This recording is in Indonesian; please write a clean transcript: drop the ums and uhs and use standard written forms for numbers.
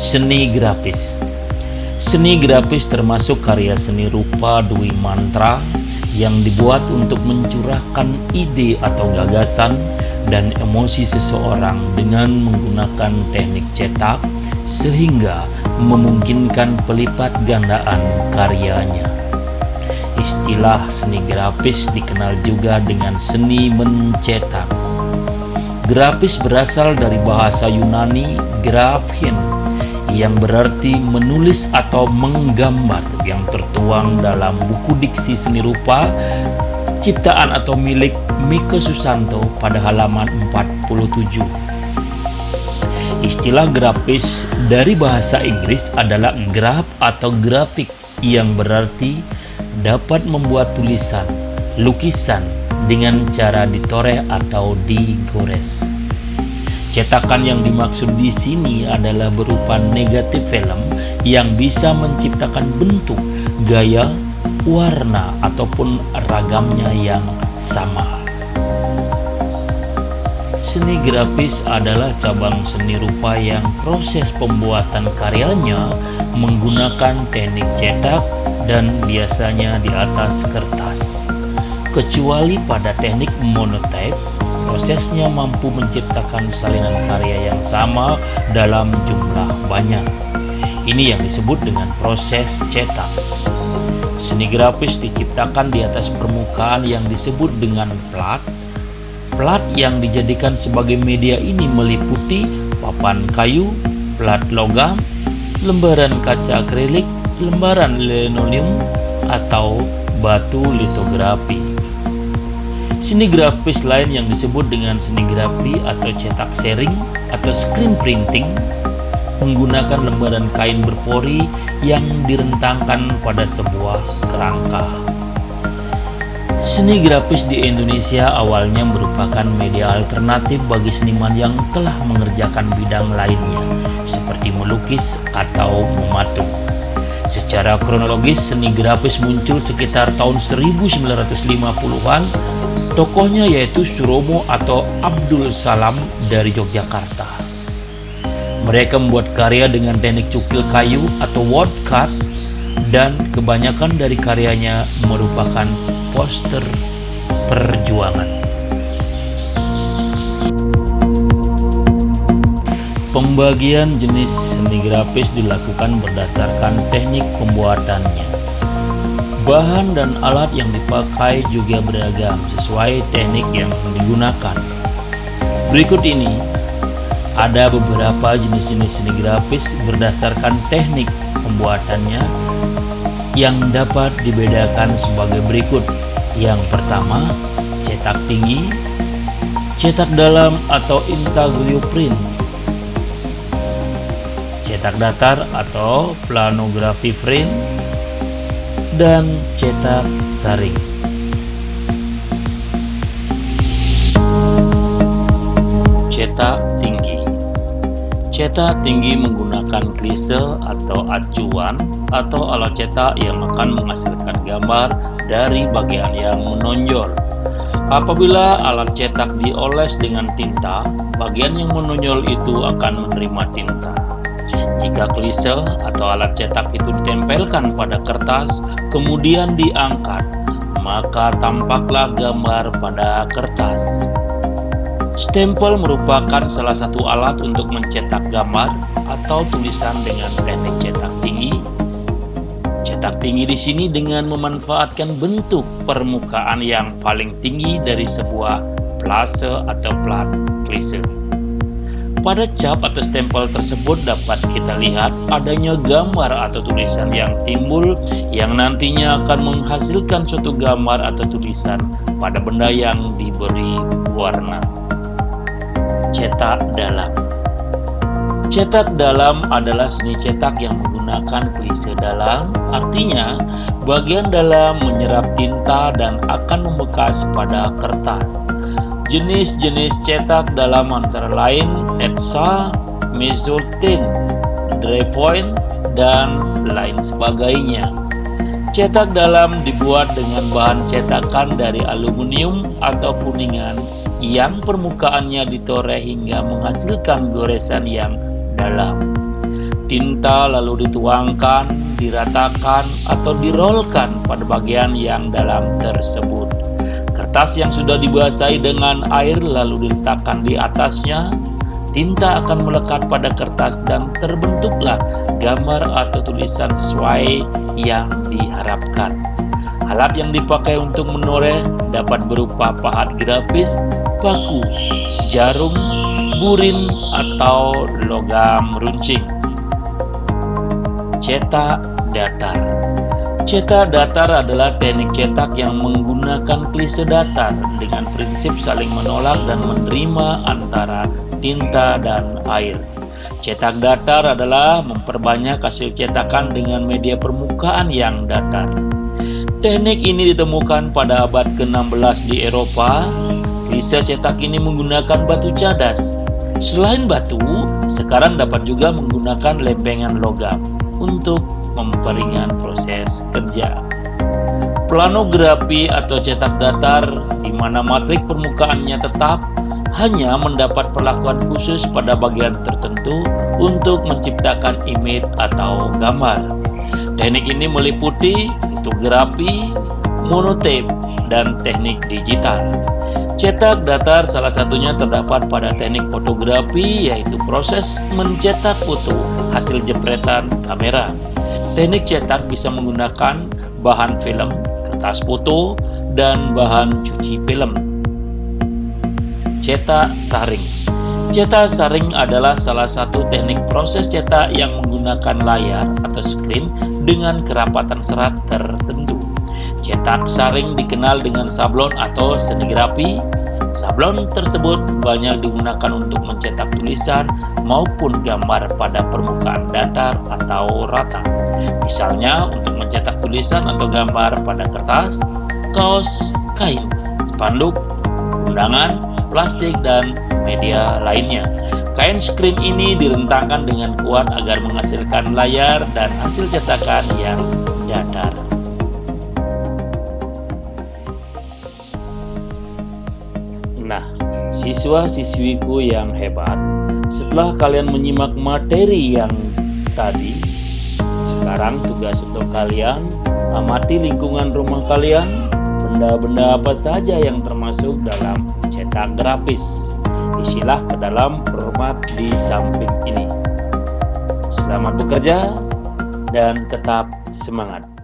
Seni grafis. Seni grafis termasuk karya seni rupa Dwi Mantra yang dibuat untuk mencurahkan ide atau gagasan dan emosi seseorang dengan menggunakan teknik cetak sehingga memungkinkan pelipat gandaan karyanya. Istilah seni grafis dikenal juga dengan seni mencetak. Grafis berasal dari bahasa Yunani graphein yang berarti menulis atau menggambar, yang tertuang dalam buku diksi seni rupa ciptaan atau milik Miko Susanto pada halaman 47. Istilah grafis dari bahasa Inggris adalah graph atau grafik yang berarti dapat membuat tulisan, lukisan dengan cara ditoreh atau digores. Cetakan yang dimaksud di sini adalah berupa negatif film yang bisa menciptakan bentuk, gaya, warna, ataupun ragamnya yang sama. Seni grafis adalah cabang seni rupa yang proses pembuatan karyanya menggunakan teknik cetak dan biasanya di atas kertas. Kecuali pada teknik monotype, prosesnya mampu menciptakan salinan karya yang sama dalam jumlah banyak. Ini yang disebut dengan proses cetak. Seni grafis diciptakan di atas permukaan yang disebut dengan plat. Plat yang dijadikan sebagai media ini meliputi papan kayu, plat logam, lembaran kaca akrilik, lembaran linoleum, atau batu litografi. Seni grafis lain yang disebut dengan seni grafi atau cetak sharing atau screen printing menggunakan lembaran kain berpori yang direntangkan pada sebuah kerangka. Seni grafis di Indonesia awalnya merupakan media alternatif bagi seniman yang telah mengerjakan bidang lainnya seperti melukis atau mematung. Secara kronologis, seni grafis muncul sekitar tahun 1950-an. Tokohnya yaitu Suromo atau Abdul Salam dari Yogyakarta. Mereka membuat karya dengan teknik cukil kayu atau woodcut, dan kebanyakan dari karyanya merupakan poster perjuangan. Pembagian jenis seni grafis dilakukan berdasarkan teknik pembuatannya. Bahan dan alat yang dipakai juga beragam sesuai teknik yang digunakan. Berikut ini ada beberapa jenis-jenis seni grafis berdasarkan teknik pembuatannya yang dapat dibedakan sebagai berikut. Yang pertama, cetak tinggi, cetak dalam atau intaglio print, cetak datar atau planografi frame, dan cetak saring. Cetak tinggi. Cetak tinggi menggunakan klise atau acuan atau alat cetak yang akan menghasilkan gambar dari bagian yang menonjol. Apabila alat cetak dioles dengan tinta, bagian yang menonjol itu akan menerima tinta. Jika klise atau alat cetak itu ditempelkan pada kertas, kemudian diangkat, maka tampaklah gambar pada kertas. Stempel merupakan salah satu alat untuk mencetak gambar atau tulisan dengan teknik cetak tinggi. Cetak tinggi di sini dengan memanfaatkan bentuk permukaan yang paling tinggi dari sebuah plase atau plat klise. Pada cap atau stempel tersebut dapat kita lihat adanya gambar atau tulisan yang timbul yang nantinya akan menghasilkan suatu gambar atau tulisan pada benda yang diberi warna. Cetak dalam. Cetak dalam adalah seni cetak yang menggunakan klise dalam, artinya bagian dalam menyerap tinta dan akan membekas pada kertas. Jenis-jenis cetak dalam antara lain etsa, mezzotint, dry point, dan lain sebagainya. Cetak dalam dibuat dengan bahan cetakan dari aluminium atau kuningan yang permukaannya ditoreh hingga menghasilkan goresan yang dalam. Tinta lalu dituangkan, diratakan, atau dirolkan pada bagian yang dalam tersebut. Kertas yang sudah dibasahi dengan air lalu diletakkan di atasnya. Tinta akan melekat pada kertas dan terbentuklah gambar atau tulisan sesuai yang diharapkan. Alat yang dipakai untuk menoreh dapat berupa pahat grafis, paku, jarum, burin, atau logam runcing. Cetak datar. Cetak datar adalah teknik cetak yang menggunakan klise datar dengan prinsip saling menolak dan menerima antara tinta dan air. Cetak datar adalah memperbanyak hasil cetakan dengan media permukaan yang datar. Teknik ini ditemukan pada abad ke-16 di Eropa. Klise cetak ini menggunakan batu cadas. Selain batu, sekarang dapat juga menggunakan lempengan logam untuk memperingan proses kerja. Planografi atau cetak datar, di mana matrik permukaannya tetap, hanya mendapat perlakuan khusus pada bagian tertentu untuk menciptakan image atau gambar. Teknik ini meliputi litografi, monotape, dan teknik digital. Cetak datar salah satunya terdapat pada teknik fotografi, yaitu proses mencetak foto hasil jepretan kamera. Teknik cetak bisa menggunakan bahan film, kertas foto, dan bahan cuci film. Cetak saring. Cetak saring adalah salah satu teknik proses cetak yang menggunakan layar atau screen dengan kerapatan serat tertentu. Cetak saring dikenal dengan sablon atau senigrafi. Sablon tersebut banyak digunakan untuk mencetak tulisan maupun gambar pada permukaan datar atau rata. Misalnya untuk mencetak tulisan atau gambar pada kertas, kaos, kain, spanduk, undangan, plastik, dan media lainnya. Kain screen ini direntangkan dengan kuat agar menghasilkan layar dan hasil cetakan yang datar. Nah, siswa-siswiku yang hebat, setelah kalian menyimak materi yang tadi, sekarang tugas untuk kalian amati lingkungan rumah kalian, benda-benda apa saja yang termasuk dalam cetak grafis. Isilah ke dalam format di samping ini. Selamat bekerja dan tetap semangat.